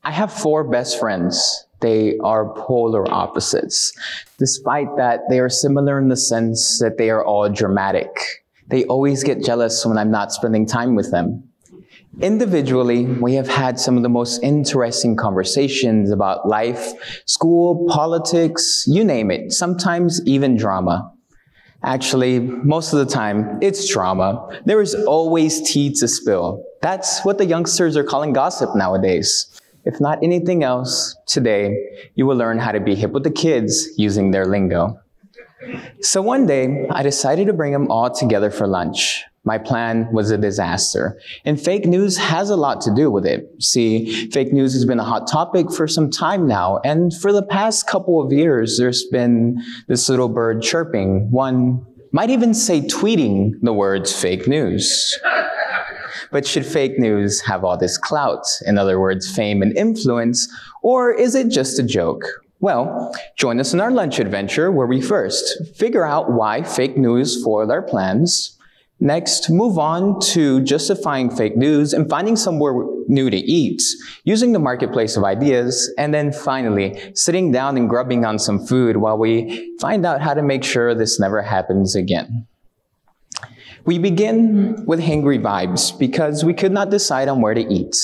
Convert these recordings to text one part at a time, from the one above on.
I have 4 best friends. They are polar opposites. Despite that, they are similar in the sense that they are all dramatic. They always get jealous when I'm not spending time with them. Individually, we have had some of the most interesting conversations about life, school, politics, you name it, sometimes even drama. Actually, most of the time, it's drama. There is always tea to spill. That's what the youngsters are calling gossip nowadays. If not anything else, today, you will learn how to be hip with the kids using their lingo. So one day, I decided to bring them all together for lunch. My plan was a disaster, and fake news has a lot to do with it. See, fake news has been a hot topic for some time now, and for the past couple of years, there's been this little bird chirping. One might even say tweeting the words fake news. But should fake news have all this clout, in other words, fame and influence, or is it just a joke? Well, join us in our lunch adventure where we first figure out why fake news foiled our plans. Next, move on to justifying fake news and finding somewhere new to eat, using the marketplace of ideas, and then finally, sitting down and grubbing on some food while we find out how to make sure this never happens again. We begin with hangry vibes because we could not decide on where to eat.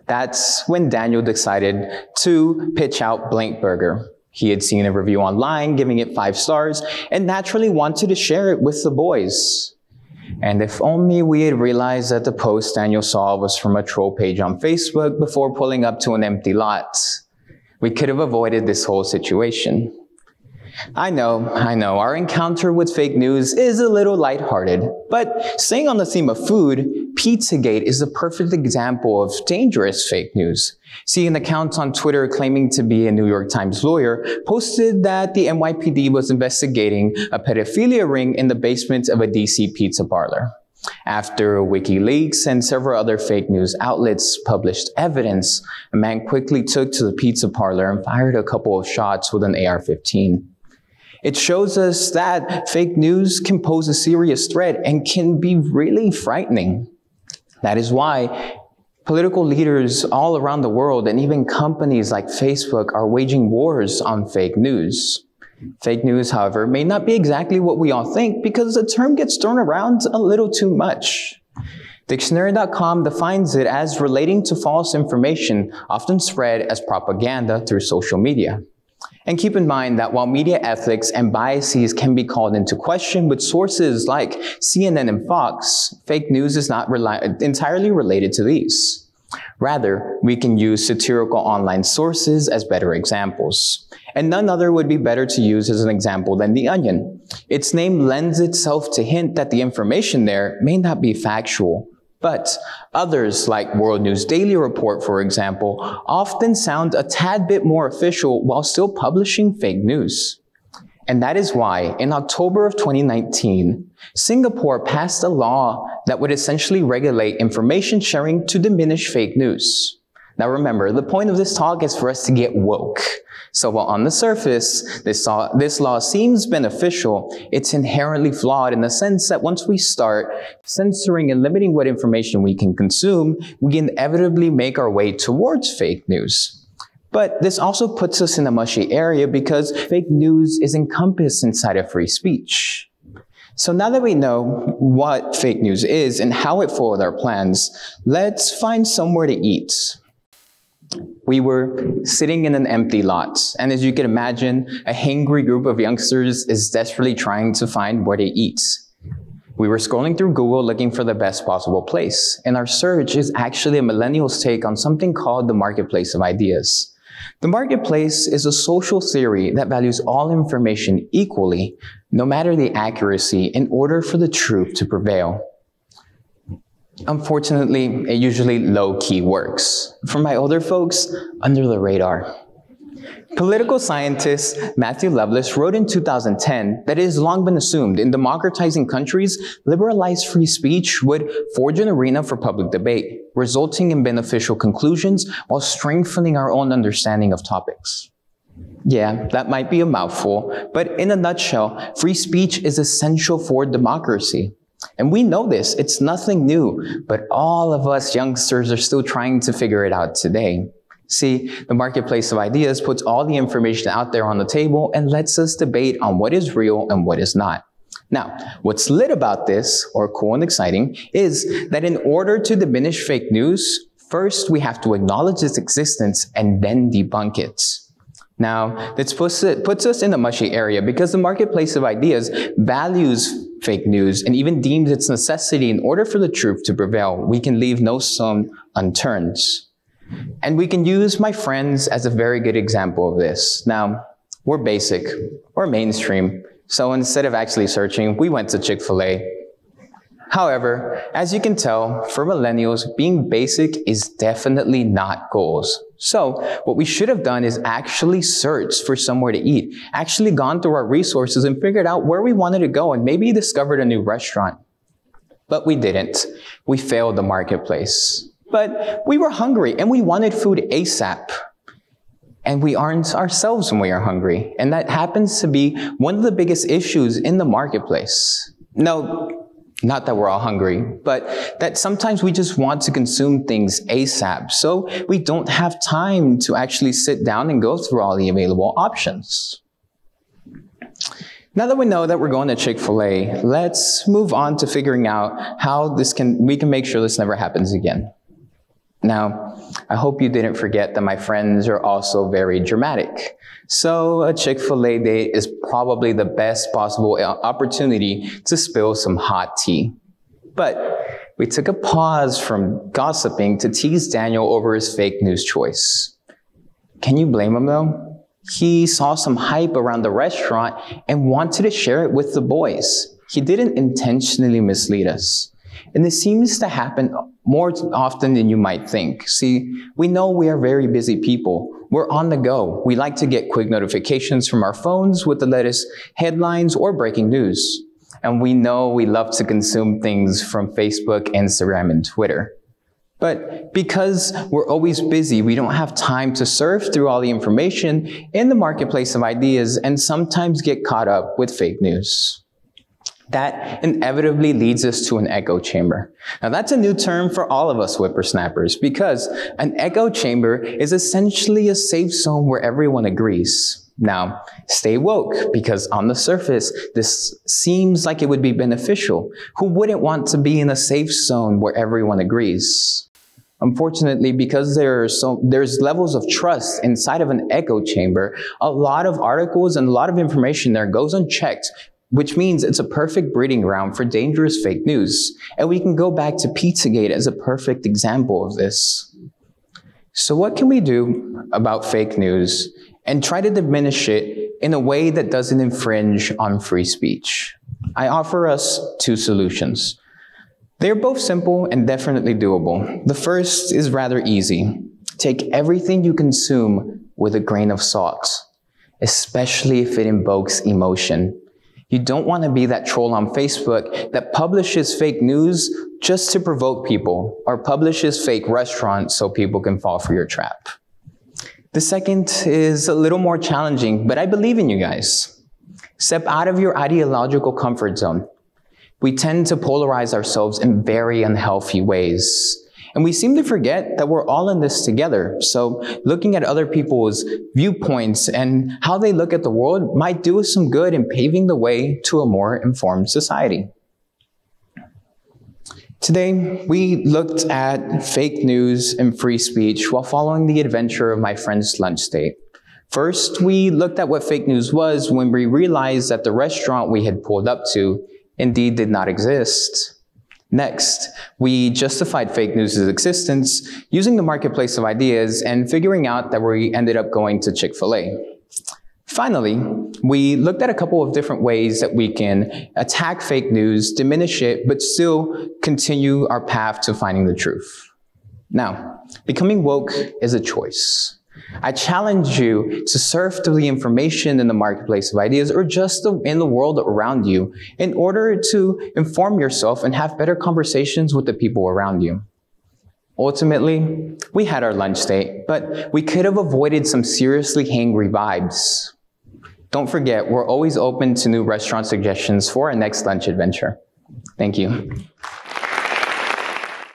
That's when Daniel decided to pitch out blank burger. He had seen a review online giving it 5 stars and naturally wanted to share it with the boys. And if only we had realized that the post Daniel saw was from a troll page on Facebook before pulling up to an empty lot, we could have avoided this whole situation. I know, our encounter with fake news is a little lighthearted, but staying on the theme of food, Pizzagate is a perfect example of dangerous fake news. See, an account on Twitter claiming to be a New York Times lawyer posted that the NYPD was investigating a pedophilia ring in the basement of a DC pizza parlor. After WikiLeaks and several other fake news outlets published evidence, a man quickly took to the pizza parlor and fired a couple of shots with an AR-15. It shows us that fake news can pose a serious threat and can be really frightening. That is why political leaders all around the world and even companies like Facebook are waging wars on fake news. Fake news, however, may not be exactly what we all think because the term gets thrown around a little too much. Dictionary.com defines it as relating to false information, often spread as propaganda through social media. And keep in mind that while media ethics and biases can be called into question with sources like CNN and Fox, fake news is not entirely related to these. Rather, we can use satirical online sources as better examples. And none other would be better to use as an example than The Onion. Its name lends itself to hint that the information there may not be factual. But others, like World News Daily Report, for example, often sound a tad bit more official while still publishing fake news. And that is why, in October of 2019, Singapore passed a law that would essentially regulate information sharing to diminish fake news. Now remember, the point of this talk is for us to get woke. So while on the surface, this law seems beneficial, it's inherently flawed in the sense that once we start censoring and limiting what information we can consume, we inevitably make our way towards fake news. But this also puts us in a mushy area because fake news is encompassed inside of free speech. So now that we know what fake news is and how it foiled our plans, let's find somewhere to eat. We were sitting in an empty lot, and as you can imagine, a hangry group of youngsters is desperately trying to find where to eat. We were scrolling through Google looking for the best possible place, and our search is actually a millennial's take on something called the marketplace of ideas. The marketplace is a social theory that values all information equally, no matter the accuracy, in order for the truth to prevail. Unfortunately, it usually low-key works. For my older folks, under the radar. Political scientist Matthew Loveless wrote in 2010 that it has long been assumed in democratizing countries, liberalized free speech would forge an arena for public debate, resulting in beneficial conclusions while strengthening our own understanding of topics. Yeah, that might be a mouthful, but in a nutshell, free speech is essential for democracy. And we know this, it's nothing new, but all of us youngsters are still trying to figure it out today. See, the marketplace of ideas puts all the information out there on the table and lets us debate on what is real and what is not. Now, what's lit about this, or cool and exciting, is that in order to diminish fake news, first we have to acknowledge its existence and then debunk it. Now, this puts us in a mushy area because the marketplace of ideas values fake news and even deems its necessity in order for the truth to prevail. We can leave no stone unturned. And we can use my friends as a very good example of this. Now, we're basic, we're mainstream, so instead of actually searching, we went to Chick-fil-A. However, as you can tell, for millennials, being basic is definitely not goals. So what we should have done is actually searched for somewhere to eat, actually gone through our resources and figured out where we wanted to go and maybe discovered a new restaurant. But we didn't. We failed the marketplace. But we were hungry and we wanted food ASAP. And we aren't ourselves when we are hungry. And that happens to be one of the biggest issues in the marketplace. No, not that we're all hungry, but that sometimes we just want to consume things ASAP. So we don't have time to actually sit down and go through all the available options. Now that we know that we're going to Chick-fil-A, let's move on to figuring out how we can make sure this never happens again. Now, I hope you didn't forget that my friends are also very dramatic. So a Chick-fil-A date is probably the best possible opportunity to spill some hot tea. But we took a pause from gossiping to tease Daniel over his fake news choice. Can you blame him though? He saw some hype around the restaurant and wanted to share it with the boys. He didn't intentionally mislead us. And this seems to happen more often than you might think. See, we know we are very busy people. We're on the go. We like to get quick notifications from our phones with the latest headlines or breaking news. And we know we love to consume things from Facebook, Instagram, and Twitter. But because we're always busy, we don't have time to surf through all the information in the marketplace of ideas and sometimes get caught up with fake news. That inevitably leads us to an echo chamber. Now that's a new term for all of us whippersnappers because an echo chamber is essentially a safe zone where everyone agrees. Now, stay woke because on the surface, this seems like it would be beneficial. Who wouldn't want to be in a safe zone where everyone agrees? Unfortunately, because there's levels of trust inside of an echo chamber, a lot of articles and a lot of information there goes unchecked, which means it's a perfect breeding ground for dangerous fake news. And we can go back to Pizzagate as a perfect example of this. So what can we do about fake news and try to diminish it in a way that doesn't infringe on free speech? I offer us two solutions. They're both simple and definitely doable. The first is rather easy. Take everything you consume with a grain of salt, especially if it invokes emotion. You don't want to be that troll on Facebook that publishes fake news just to provoke people or publishes fake restaurants so people can fall for your trap. The second is a little more challenging, but I believe in you guys. Step out of your ideological comfort zone. We tend to polarize ourselves in very unhealthy ways. And we seem to forget that we're all in this together. So looking at other people's viewpoints and how they look at the world might do us some good in paving the way to a more informed society. Today, we looked at fake news and free speech while following the adventure of my friend's lunch date. First, we looked at what fake news was when we realized that the restaurant we had pulled up to indeed did not exist. Next, we justified fake news' existence using the marketplace of ideas and figuring out that we ended up going to Chick-fil-A. Finally, we looked at a couple of different ways that we can attack fake news, diminish it, but still continue our path to finding the truth. Now, becoming woke is a choice. I challenge you to surf through the information in the marketplace of ideas or just in the world around you in order to inform yourself and have better conversations with the people around you. Ultimately, we had our lunch date, but we could have avoided some seriously hangry vibes. Don't forget, we're always open to new restaurant suggestions for our next lunch adventure. Thank you.